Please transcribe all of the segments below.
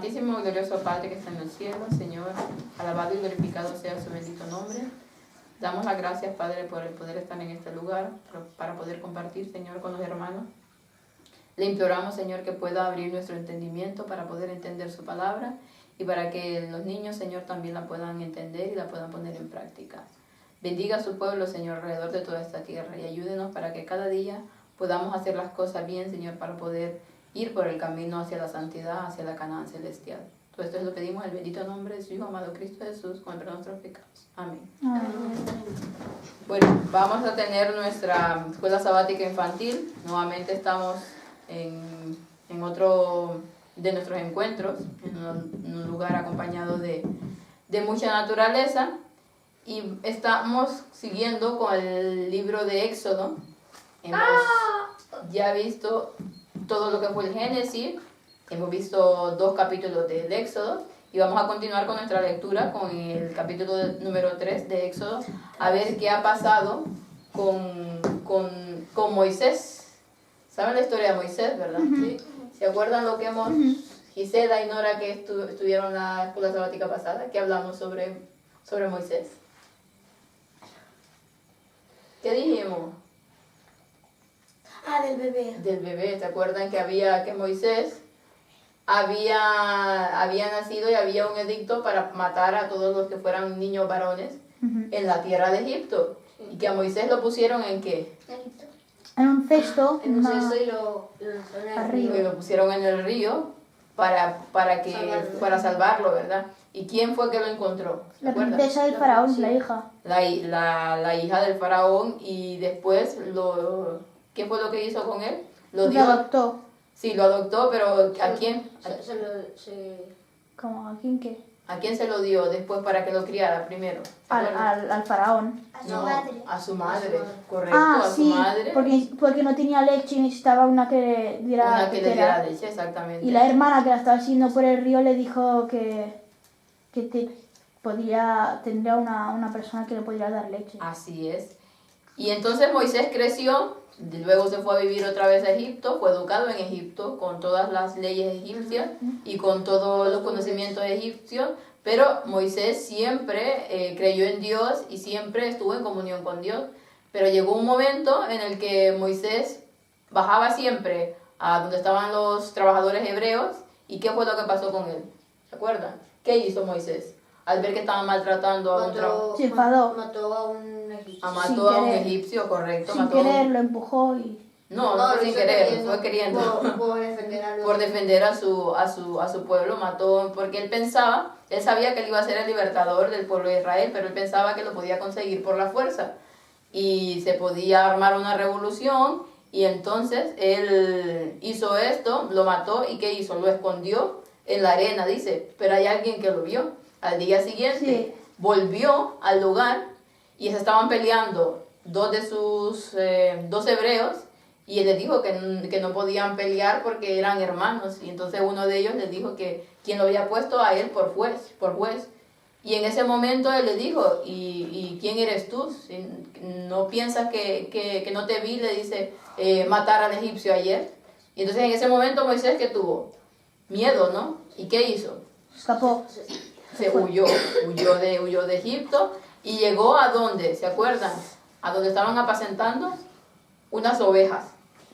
Santísimo y glorioso Padre que está en el cielo, Señor, alabado y glorificado sea su bendito nombre. Damos las gracias, Padre, por el poder estar en este lugar, para poder compartir, Señor, con los hermanos. Le imploramos, Señor, que pueda abrir nuestro entendimiento para poder entender su palabra y para que los niños, Señor, también la puedan entender y la puedan poner en práctica. Bendiga a su pueblo, Señor, alrededor de toda esta tierra y ayúdenos para que cada día podamos hacer las cosas bien, Señor, para poder ir por el camino hacia la santidad, hacia la Canaán celestial. Todo esto es lo que pedimos en el bendito nombre de su Hijo amado Cristo Jesús, con el perdón de nuestros pecados. Amén. Amén. Bueno, vamos a tener nuestra escuela sabática infantil. Nuevamente estamos en otro de nuestros encuentros, en un lugar acompañado de mucha naturaleza. Y estamos siguiendo con el libro de Éxodo. Hemos ya visto todo lo que fue el Génesis, hemos visto 2 capítulos del Éxodo y vamos a continuar con nuestra lectura con el capítulo número 3 de Éxodo, a ver qué ha pasado con Moisés. ¿Saben la historia de Moisés, verdad? ¿Sí? ¿Se acuerdan lo que hemos, Gisela y Nora, que estuvieron la escuela sabática pasada, que hablamos sobre Moisés? ¿Qué dijimos? Del bebé. Del bebé. ¿Se acuerdan que Moisés había nacido y había un edicto para matar a todos los que fueran niños varones en la tierra de Egipto? Y que a Moisés lo pusieron ¿en qué? En un cesto. En un cesto y Lo pusieron en el río para salvarlo, ¿verdad? ¿Y quién fue que lo encontró? La princesa del faraón, sí. La hija. La hija del faraón, y después ¿qué fue lo que hizo con él? Lo adoptó. Sí, lo adoptó, pero ¿a quién? ¿Cómo? ¿A quién qué? ¿A quién se lo dio después para que lo criara primero? Al faraón. A su madre. A su madre, correcto, su madre. Porque no tenía leche y necesitaba una que le diera leche, exactamente. Y la hermana que la estaba siguiendo por el río le dijo que tendría una persona que le podría dar leche. Así es. Y entonces Moisés creció, luego se fue a vivir otra vez a Egipto, fue educado en Egipto con todas las leyes egipcias y con todos los conocimientos egipcios, pero Moisés siempre creyó en Dios y siempre estuvo en comunión con Dios. Pero llegó un momento en el que Moisés bajaba siempre a donde estaban los trabajadores hebreos. ¿Y qué fue lo que pasó con él? ¿Se acuerdan? ¿Qué hizo Moisés? Al ver que estaban maltratando a un trabajador. Se enfadó. Mató a un egipcio. Mató a un egipcio, correcto. Sin querer, lo empujó y... No fue sin querer, fue queriendo. Por defender a su pueblo, mató, porque él sabía que él iba a ser el libertador del pueblo de Israel, pero él pensaba que lo podía conseguir por la fuerza. Y se podía armar una revolución, y entonces él hizo esto, lo mató, ¿y qué hizo? Lo escondió en la arena, dice, pero hay alguien que lo vio. Al día siguiente volvió al lugar y se estaban peleando dos hebreos, y él les dijo que no podían pelear porque eran hermanos, y entonces uno de ellos les dijo que quien lo había puesto a él por juez. Y en ese momento él le dijo, ¿y quién eres tú? Si no piensas que no te vi, le dice, matar al egipcio ayer. Y entonces en ese momento Moisés, ¿qué tuvo? Miedo, ¿no? ¿Y qué hizo? Escapó. Se huyó de Egipto y llegó ¿a dónde? ¿Se acuerdan? A donde estaban apacentando unas ovejas.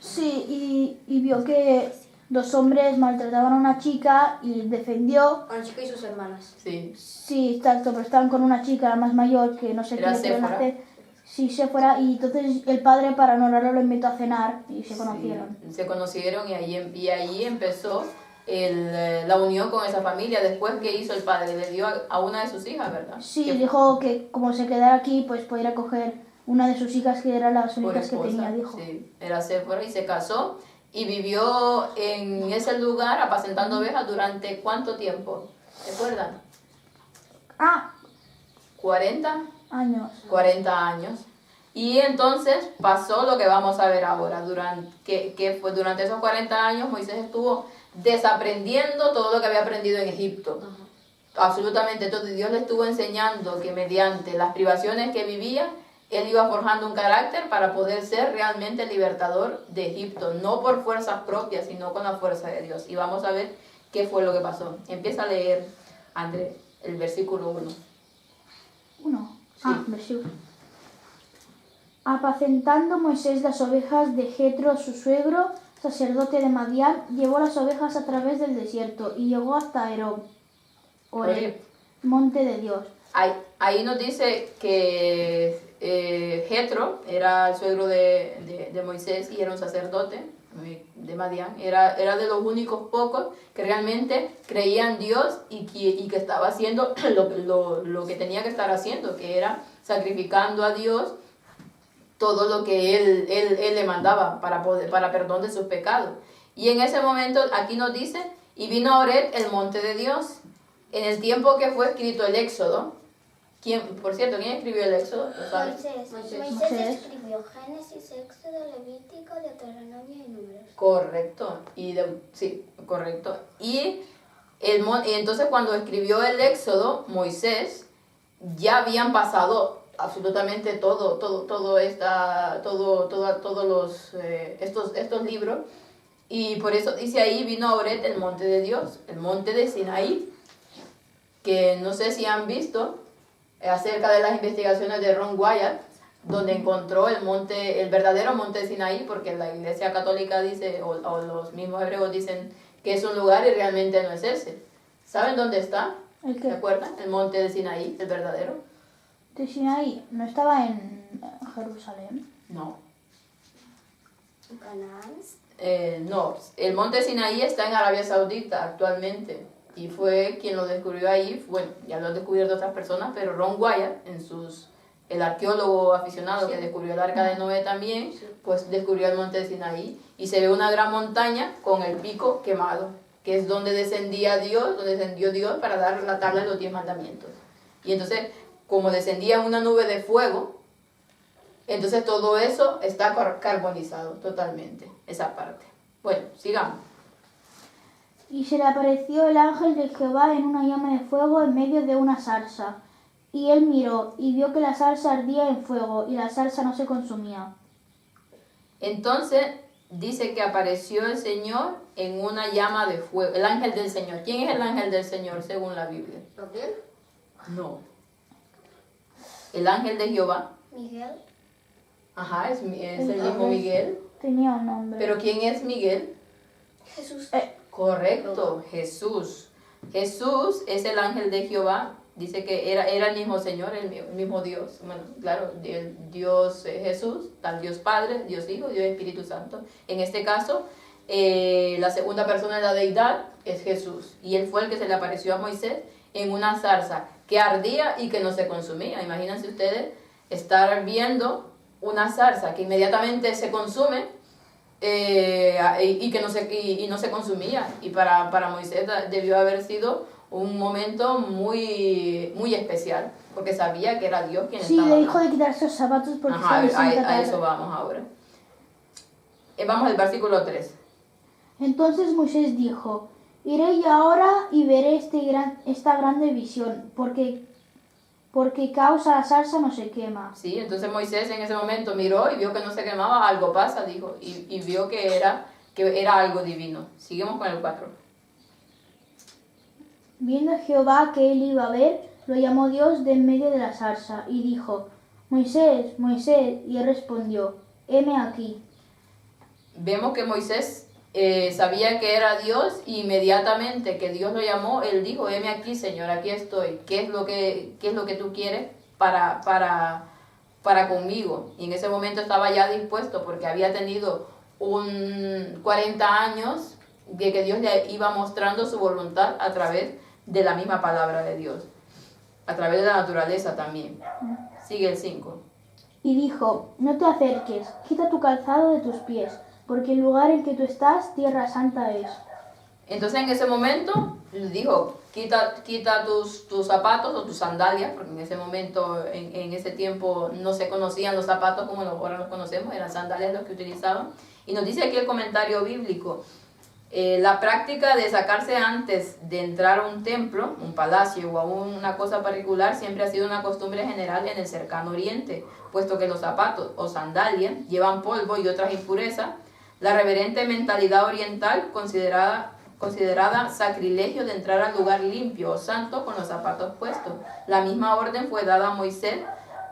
Sí, y vio que 2 hombres maltrataban a una chica y defendió. A una chica y sus hermanas. Sí, exacto, pero estaban con una chica, la más mayor, que no sé qué le querían hacer. Sí, Séfora, y entonces el padre, para honorarlo, lo invitó a cenar y se conocieron. Se conocieron y ahí empezó la unión con esa familia. Después, ¿qué hizo el padre? Le dio a una de sus hijas, ¿verdad? Sí, dijo que como se quedara aquí, pues podría coger una de sus hijas, que eran las únicas que tenía, dijo. Sí, era Séfora, y se casó y vivió en ese lugar apacentando ovejas durante ¿cuánto tiempo? ¿Se acuerdan? 40 años. 40 años. Y entonces pasó lo que vamos a ver ahora. Durante esos 40 años Moisés estuvo desaprendiendo todo lo que había aprendido en Egipto. Absolutamente todo. Dios le estuvo enseñando que mediante las privaciones que vivía, él iba forjando un carácter para poder ser realmente el libertador de Egipto. No por fuerzas propias, sino con la fuerza de Dios. Y vamos a ver ¿qué fue lo que pasó? Empieza a leer, André, el versículo 1. Sí. Versículo. Apacentando Moisés las ovejas de Jetro, su suegro, sacerdote de Madián, llevó las ovejas a través del desierto y llegó hasta Horeb, monte de Dios. Ahí nos dice que Jetro era el suegro de Moisés y era un sacerdote de Madián. Era de los únicos pocos que realmente creían en Dios y que estaba haciendo lo que tenía que estar haciendo, que era sacrificando a Dios todo lo que él le mandaba para perdón de sus pecados. Y en ese momento aquí nos dice, y vino a Horeb, el monte de Dios, en el tiempo que fue escrito el Éxodo. Por cierto, ¿quién escribió el Éxodo? Moisés escribió Génesis, Éxodo, Levítico, Deuteronomio y Números. Correcto. Sí, correcto. Y entonces cuando escribió el Éxodo, Moisés, ya habían pasado absolutamente todos estos libros, y por eso dice ahí, vino a Horeb, el monte de Dios, el monte de Sinaí, que no sé si han visto acerca de las investigaciones de Ron Wyatt, donde encontró el verdadero monte de Sinaí, porque la Iglesia Católica dice, o los mismos hebreos dicen que es un lugar y realmente no es ese. ¿Saben dónde está? ¿Se acuerdan? El monte de Sinaí, el verdadero. ¿De Sinaí? ¿No estaba en Jerusalén? No. ¿Canaán? No, el monte Sinaí está en Arabia Saudita actualmente y fue quien lo descubrió ahí. Bueno, ya lo han descubierto otras personas, pero Ron Wyatt, el arqueólogo aficionado que descubrió el Arca de Noé también, pues descubrió el monte Sinaí y se ve una gran montaña con el pico quemado, que es donde descendió Dios para dar la tabla de los 10 mandamientos. Y entonces, como descendía una nube de fuego, entonces todo eso está carbonizado totalmente, esa parte. Bueno, sigamos. Y se le apareció el ángel de Jehová en una llama de fuego en medio de una zarza. Y él miró y vio que la zarza ardía en fuego y la zarza no se consumía. Entonces dice que apareció el Señor en una llama de fuego, el ángel del Señor. ¿Quién es el ángel del Señor según la Biblia? ¿Gabriel? No. El ángel de Jehová. Miguel. Ajá, es el mismo Miguel. Tenía un nombre. ¿Pero quién es Miguel? Jesús. Correcto, Jesús. Jesús es el ángel de Jehová. Dice que era el mismo Señor, el mismo Dios. Bueno, claro, el Dios Jesús, tal Dios Padre, Dios Hijo, Dios Espíritu Santo. En este caso, la segunda persona de la deidad es Jesús. Y él fue el que se le apareció a Moisés en una zarza que ardía y que no se consumía. Imagínense ustedes estar viendo una zarza que inmediatamente se consume y no se consumía. Y para Moisés debió haber sido un momento muy, muy especial, porque sabía que era Dios quien estaba hablando. Sí, le dijo de quitarse los zapatos porque estaba a eso vamos ahora. Vamos al versículo 3. Entonces Moisés dijo: iré yo ahora y veré esta grande visión, porque causa la zarza no se quema. Sí, entonces Moisés en ese momento miró y vio que no se quemaba, algo pasa, dijo, y vio que era algo divino. Seguimos con el 4. Viendo Jehová que él iba a ver, lo llamó Dios de en medio de la zarza, y dijo: Moisés, Moisés, y él respondió: heme aquí. Vemos que Moisés sabía que era Dios, y inmediatamente que Dios lo llamó, él dijo: heme aquí, Señor, aquí estoy. ¿Qué es lo que tú quieres para conmigo? Y en ese momento estaba ya dispuesto, porque había tenido 40 años de que Dios le iba mostrando su voluntad a través de la misma palabra de Dios, a través de la naturaleza también. Sigue el 5. Y dijo: no te acerques, quita tu calzado de tus pies, porque el lugar en que tú estás, tierra santa es. Entonces en ese momento dijo: quita tus zapatos o tus sandalias, porque en ese momento, en ese tiempo no se conocían los zapatos como ahora los conocemos, eran sandalias los que utilizaban. Y nos dice aquí el comentario bíblico: la práctica de sacarse antes de entrar a un templo, un palacio o a una cosa particular siempre ha sido una costumbre general en el cercano oriente, puesto que los zapatos o sandalias llevan polvo y otras impurezas. La reverente mentalidad oriental consideraba considerada sacrilegio de entrar al lugar limpio o santo con los zapatos puestos. La misma orden fue dada a Moisés,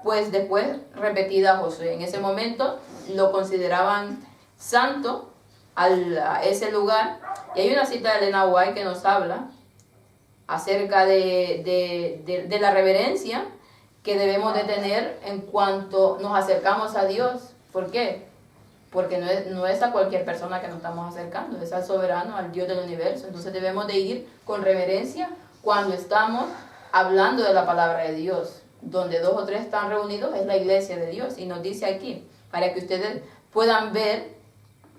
pues después repetida a Josué. En ese momento lo consideraban santo a ese lugar. Y hay una cita de Elena White que nos habla acerca de la reverencia que debemos de tener en cuanto nos acercamos a Dios. ¿Por qué? Porque no es a cualquier persona que nos estamos acercando, es al soberano, al Dios del universo. Entonces debemos de ir con reverencia cuando estamos hablando de la palabra de Dios. Donde 2 o 3 están reunidos es la iglesia de Dios. Y nos dice aquí, para que ustedes puedan ver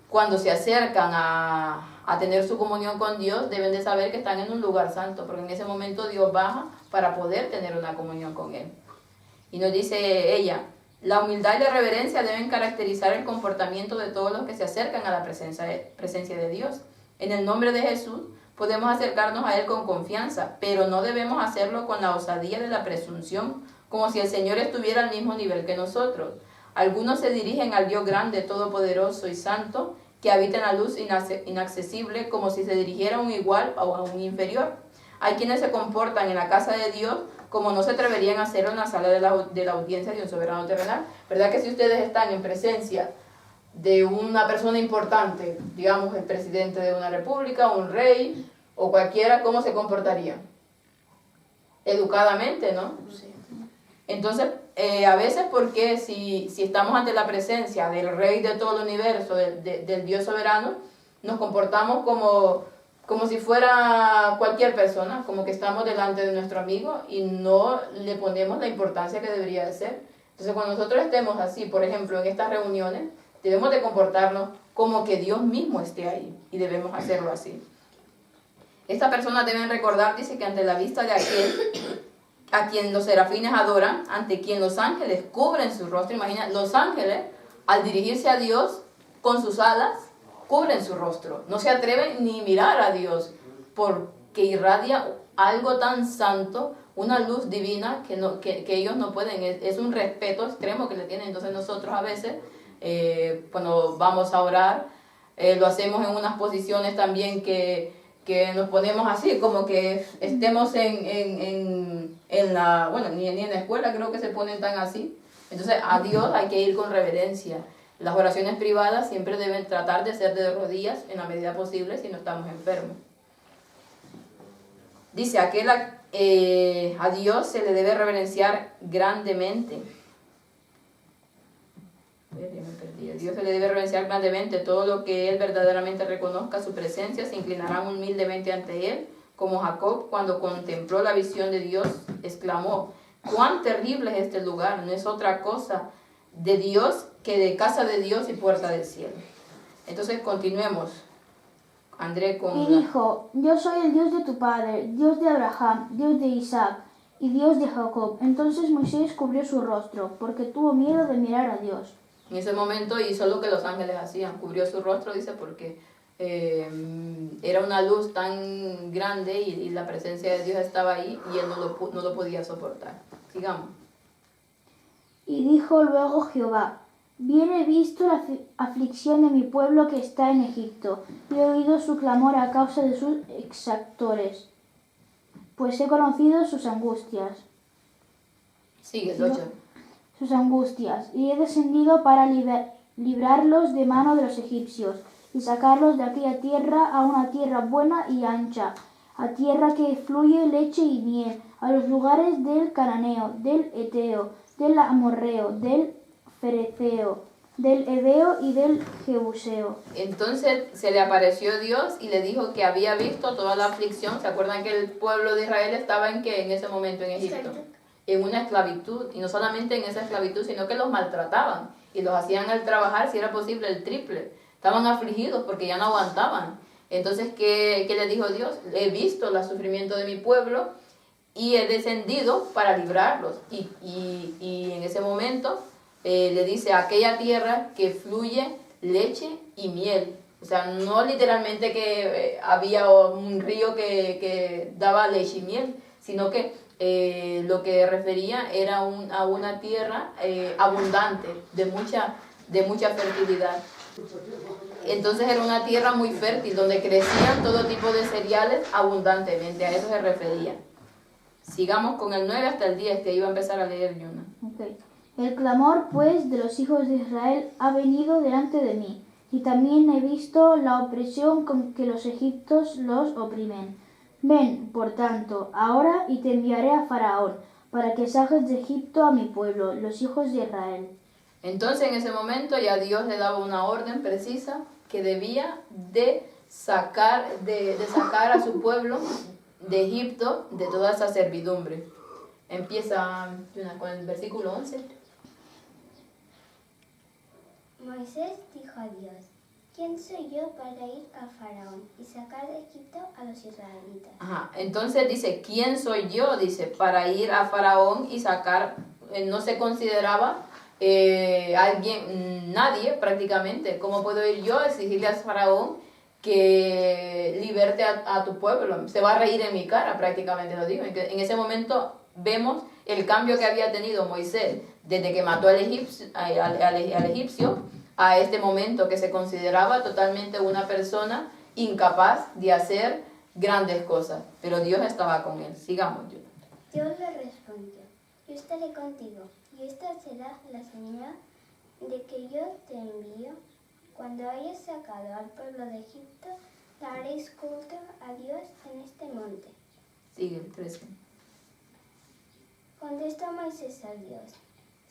cuando se acercan a tener su comunión con Dios, deben de saber que están en un lugar santo, porque en ese momento Dios baja para poder tener una comunión con Él. Y nos dice ella, la humildad y la reverencia deben caracterizar el comportamiento de todos los que se acercan a la presencia de Dios. En el nombre de Jesús podemos acercarnos a Él con confianza, pero no debemos hacerlo con la osadía de la presunción, como si el Señor estuviera al mismo nivel que nosotros. Algunos se dirigen al Dios grande, todopoderoso y santo, que habita en la luz inaccesible, como si se dirigiera a un igual o a un inferior. Hay quienes se comportan en la casa de Dios como no se atreverían a hacerlo en la sala de la audiencia de un soberano terrenal. ¿Verdad que si ustedes están en presencia de una persona importante, digamos el presidente de una república, un rey o cualquiera, cómo se comportarían? Educadamente, ¿no? Sí. Entonces, a veces porque si estamos ante la presencia del rey de todo el universo, del Dios soberano, nos comportamos como si fuera cualquier persona, como que estamos delante de nuestro amigo y no le ponemos la importancia que debería de ser. Entonces, cuando nosotros estemos así, por ejemplo, en estas reuniones, debemos de comportarnos como que Dios mismo esté ahí y debemos hacerlo así. Estas personas deben recordar, dice, que ante la vista de aquel a quien los serafines adoran, ante quien los ángeles cubren su rostro. Imagina, los ángeles, al dirigirse a Dios con sus alas, cubren su rostro. No se atreven ni mirar a Dios, porque irradia algo tan santo, una luz divina que ellos no pueden. Es un respeto extremo que le tienen. Entonces nosotros a veces, cuando vamos a orar, lo hacemos en unas posiciones también que nos ponemos así, como que estemos en la, bueno, ni en la escuela creo que se ponen tan así. Entonces a Dios hay que ir con reverencia. Las oraciones privadas siempre deben tratar de ser de rodillas en la medida posible si no estamos enfermos. Dice, a Dios se le debe reverenciar grandemente. A Dios se le debe reverenciar grandemente. Todo lo que Él verdaderamente reconozca su presencia, se inclinarán humildemente ante Él, como Jacob cuando contempló la visión de Dios, exclamó, cuán terrible es este lugar, no es otra cosa de Dios que de casa de Dios y puerta del cielo. Entonces continuemos, André, Y dijo, yo soy el Dios de tu padre, Dios de Abraham, Dios de Isaac y Dios de Jacob. Entonces Moisés cubrió su rostro, porque tuvo miedo de mirar a Dios. En ese momento hizo lo que los ángeles hacían, cubrió su rostro, dice, porque era una luz tan grande y la presencia de Dios estaba ahí y él no lo podía soportar. Sigamos. Y dijo luego Jehová, bien he visto la aflicción de mi pueblo que está en Egipto, y he oído su clamor a causa de sus exactores, pues he conocido sus angustias. Sigue, Docha. Sus angustias, y he descendido para librarlos de mano de los egipcios, y sacarlos de aquella tierra a una tierra buena y ancha, a tierra que fluye leche y miel, a los lugares del cananeo, del eteo, del amorreo, del fereceo, del heveo y del jebuseo. Entonces se le apareció Dios y le dijo que había visto toda la aflicción. ¿Se acuerdan que el pueblo de Israel estaba en ese momento en Egipto? En una esclavitud, y no solamente en esa esclavitud, sino que los maltrataban y los hacían al trabajar, si era posible, el triple. Estaban afligidos porque ya no aguantaban. Entonces, ¿qué le dijo Dios? He visto el sufrimiento de mi pueblo y he descendido para librarlos. Y en ese momento le dice, aquella tierra que fluye leche y miel. O sea, no literalmente que había un río que daba leche y miel, sino que lo que refería era a una tierra abundante, de mucha fertilidad. Entonces era una tierra muy fértil, donde crecían todo tipo de cereales abundantemente, a eso se refería. Sigamos con el 9 hasta el 10, que iba a empezar a leer Yuna. Ok. El clamor, pues, de los hijos de Israel ha venido delante de mí, y también he visto la opresión con que los egipcios los oprimen. Ven, por tanto, ahora y te enviaré a Faraón, para que saques de Egipto a mi pueblo, los hijos de Israel. Entonces en ese momento ya Dios le daba una orden precisa que debía de sacar a su pueblo de Egipto de toda esa servidumbre. Empieza Yuna, con el versículo 11. Moisés dijo a Dios: ¿Quién soy yo para ir a Faraón y sacar de Egipto a los israelitas? Ajá. Entonces dice, ¿quién soy yo? Dice, para ir a Faraón y sacar, no se consideraba nadie prácticamente. ¿Cómo puedo ir yo a exigirle a Faraón que liberte a tu pueblo? Se va a reír en mi cara, prácticamente lo digo. En ese momento vemos el cambio que había tenido Moisés desde que mató al egipcio a este momento que se consideraba totalmente una persona incapaz de hacer grandes cosas, pero Dios estaba con él. Sigamos, Yuna. Dios le respondió: Yo estaré contigo, y esta será la señal de que yo te envío. Cuando hayas sacado al pueblo de Egipto, daréis culto a Dios en este monte. Sigue el 13. Contestó Moisés a Dios: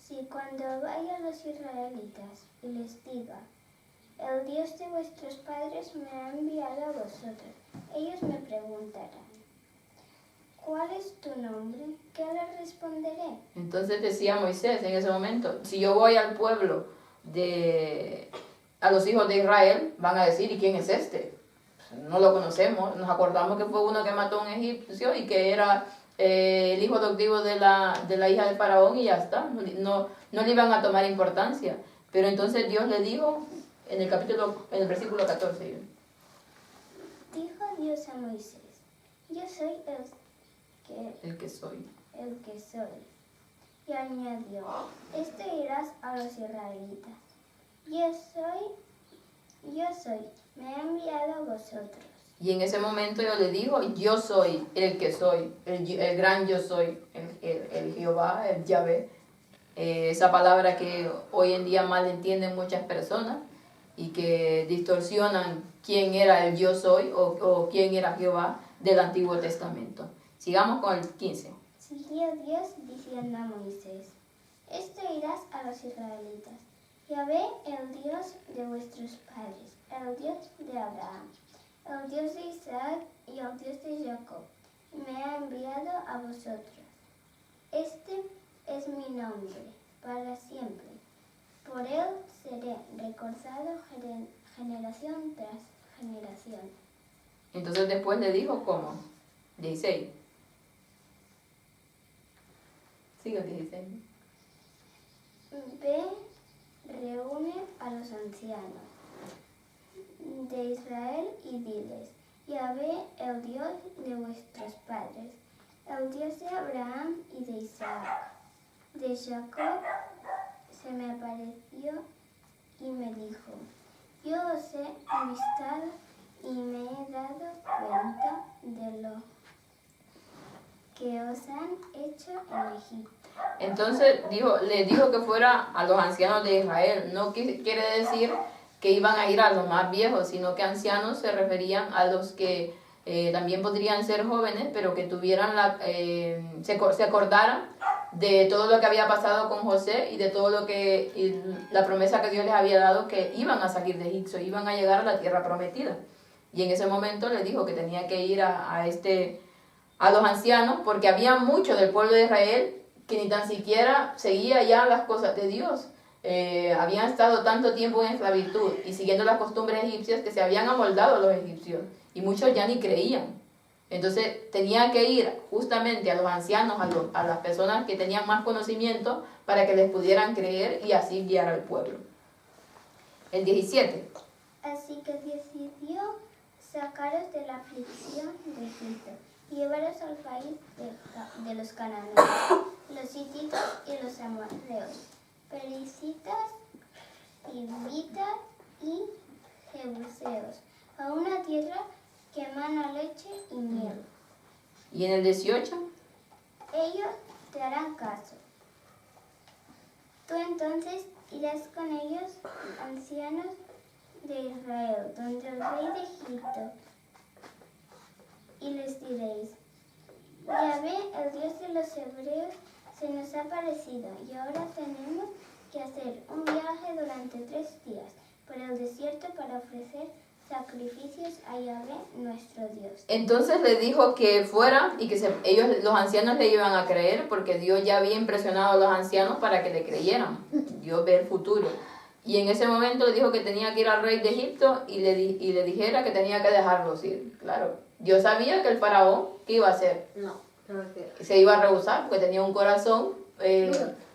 Si cuando vayan los israelitas y les diga: El Dios de vuestros padres me ha enviado a vosotros, ellos me preguntarán: ¿Cuál es tu nombre? ¿Qué les responderé? Entonces decía Moisés en ese momento, si yo voy al pueblo a los hijos de Israel, van a decir, ¿y quién es este? No lo conocemos, nos acordamos que fue uno que mató a un egipcio y que era el hijo adoptivo de la hija de Faraón y ya está, no le iban a tomar importancia. Pero entonces Dios le dijo en el versículo 14. Dijo Dios a Moisés: Yo soy El que soy. el que soy. Y añadió: Esto dirás a los israelitas: Yo soy, me ha enviado a vosotros. Y en ese momento yo le digo, yo soy el que soy, el gran yo soy, el Jehová, el Yahvé. Esa palabra que hoy en día mal entienden muchas personas y que distorsionan quién era el yo soy o quién era Jehová del Antiguo Testamento. Sigamos con el 15. Siguió Dios diciendo a Moisés: Esto dirás a los israelitas: Yahvé, el Dios de vuestros padres, el Dios de Abraham, el Dios de Isaac y el Dios de Jacob, me ha enviado a vosotros. Este es mi nombre para siempre. Por él seré recordado generación tras generación. Entonces después le dijo, ¿cómo? 16. Sigue el 16. Ve, reúne a los ancianos de Israel y diles: Yahvé, el Dios de vuestros padres, el Dios de Abraham y de Isaac, de Jacob, se me apareció y me dijo: Yo os he avistado y me he dado cuenta de lo que os han hecho en Egipto. Entonces le dijo que fuera a los ancianos de Israel. No quiere decir que iban a ir a los más viejos, sino que ancianos se referían a los que también podrían ser jóvenes, pero que tuvieran se acordaran de todo lo que había pasado con José y de todo la promesa que Dios les había dado, que iban a salir de Egipto, iban a llegar a la tierra prometida. Y en ese momento le dijo que tenía que ir a los ancianos, porque había mucho del pueblo de Israel que ni tan siquiera seguía ya las cosas de Dios. Habían estado tanto tiempo en esclavitud y siguiendo las costumbres egipcias que se habían amoldado a los egipcios y muchos ya ni creían. Entonces tenía que ir justamente a los ancianos, a las personas que tenían más conocimiento, para que les pudieran creer y así guiar al pueblo. El 17. Así que decidió sacaros de la aflicción de Egipto y llevaros al país de los cananeos, los hititas y los amorreos, pericitas, hivitas y deseos, a una tierra que emana leche y miel. Y en el 18, Ellos te harán caso. Tú entonces irás con ellos, ancianos de Israel, donde el rey de Egipto, y les diréis: Yahvé, el Dios de los hebreos, se nos ha aparecido, y ahora tenemos que hacer un viaje durante 3 días por el desierto para ofrecer sacrificios a Yahvé, nuestro Dios. entonces le dijo que fuera y que los ancianos le iban a creer, porque Dios ya había impresionado a los ancianos para que le creyeran. Dios ve el futuro. Y en ese momento le dijo que tenía que ir al rey de Egipto y le dijera que tenía que dejarlos ir. Claro, Dios sabía que el faraón, ¿qué iba a hacer? No quiero. Se iba a rehusar porque tenía un corazón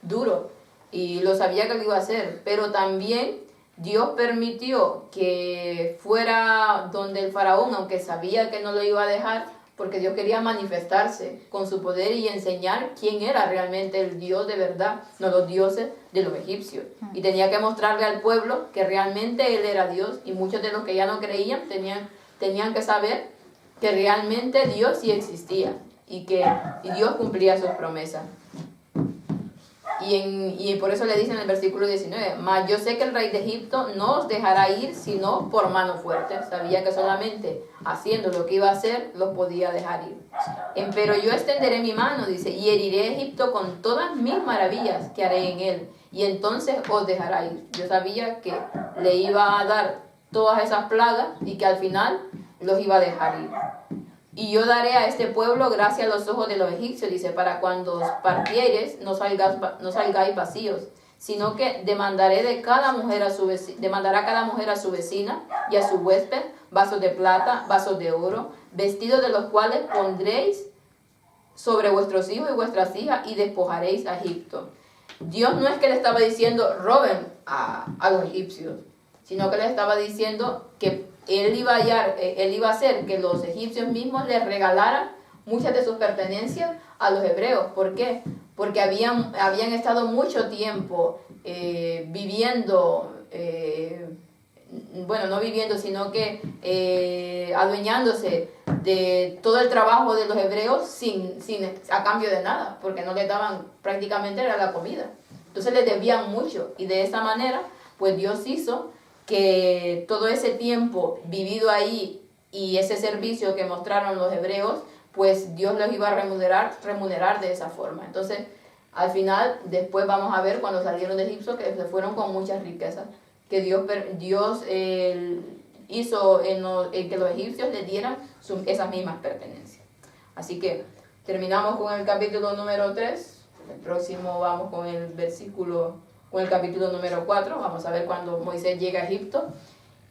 duro y lo sabía que lo iba a hacer, pero también Dios permitió que fuera donde el faraón, aunque sabía que no lo iba a dejar, porque Dios quería manifestarse con su poder y enseñar quién era realmente el Dios de verdad, no los dioses de los egipcios. Y tenía que mostrarle al pueblo que realmente Él era Dios, y muchos de los que ya no creían tenían que saber que realmente Dios sí existía y Dios cumplía sus promesas. Y por eso le dice en el versículo 19, mas yo sé que el rey de Egipto no os dejará ir sino por mano fuerte. Sabía que solamente haciendo lo que iba a hacer los podía dejar ir. Pero yo extenderé mi mano, dice, y heriré a Egipto con todas mis maravillas que haré en él, y entonces os dejará ir. Yo sabía que le iba a dar todas esas plagas y que al final los iba a dejar ir. Y yo daré a este pueblo gracia a los ojos de los egipcios, dice, para cuando os partiereis no salgáis vacíos, sino que demandará cada mujer a su vecina y a su huésped vasos de plata, vasos de oro, vestidos de los cuales pondréis sobre vuestros hijos y vuestras hijas y despojaréis a Egipto. Dios no es que le estaba diciendo roben a los egipcios, sino que le estaba diciendo que él iba a hacer que los egipcios mismos les regalaran muchas de sus pertenencias a los hebreos. ¿Por qué? Porque habían estado mucho tiempo viviendo, no viviendo, sino que adueñándose de todo el trabajo de los hebreos a cambio de nada, porque no les daban, prácticamente era la comida. Entonces les debían mucho, y de esa manera pues Dios hizo que todo ese tiempo vivido ahí y ese servicio que mostraron los hebreos, pues Dios los iba a remunerar de esa forma. Entonces, al final, después vamos a ver cuando salieron de Egipto que se fueron con muchas riquezas, que Dios hizo en que los egipcios les dieran esas mismas pertenencias. Así que terminamos con el capítulo número 3, el próximo vamos con el capítulo número 4, vamos a ver cuando Moisés llega a Egipto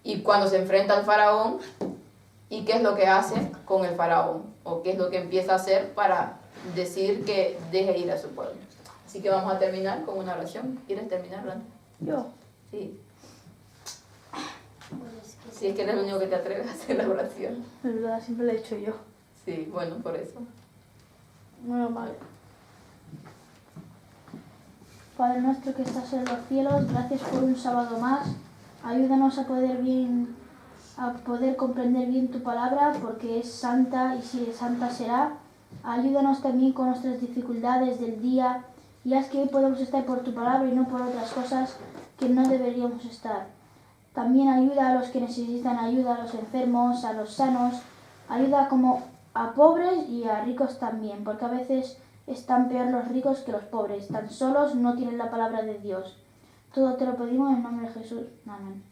y cuando se enfrenta al faraón y qué es lo que hace con el faraón o qué es lo que empieza a hacer para decir que deje ir a su pueblo. Así que vamos a terminar con una oración. ¿Quieres terminar, Randa? Yo. Sí. Si es que eres el único que te atreves a hacer la oración. Es verdad, siempre lo he hecho yo. Sí, bueno, por eso. Bueno, vale. Padre nuestro que estás en los cielos, gracias por un sábado más. Ayúdanos a poder comprender bien tu palabra, porque es santa y si es santa será. Ayúdanos también con nuestras dificultades del día y haz que hoy podamos estar por tu palabra y no por otras cosas que no deberíamos estar. También ayuda a los que necesitan ayuda, a los enfermos, a los sanos. Ayuda como a pobres y a ricos también, porque a veces están peor los ricos que los pobres. Tan solos no tienen la palabra de Dios. Todo te lo pedimos en el nombre de Jesús. Amén.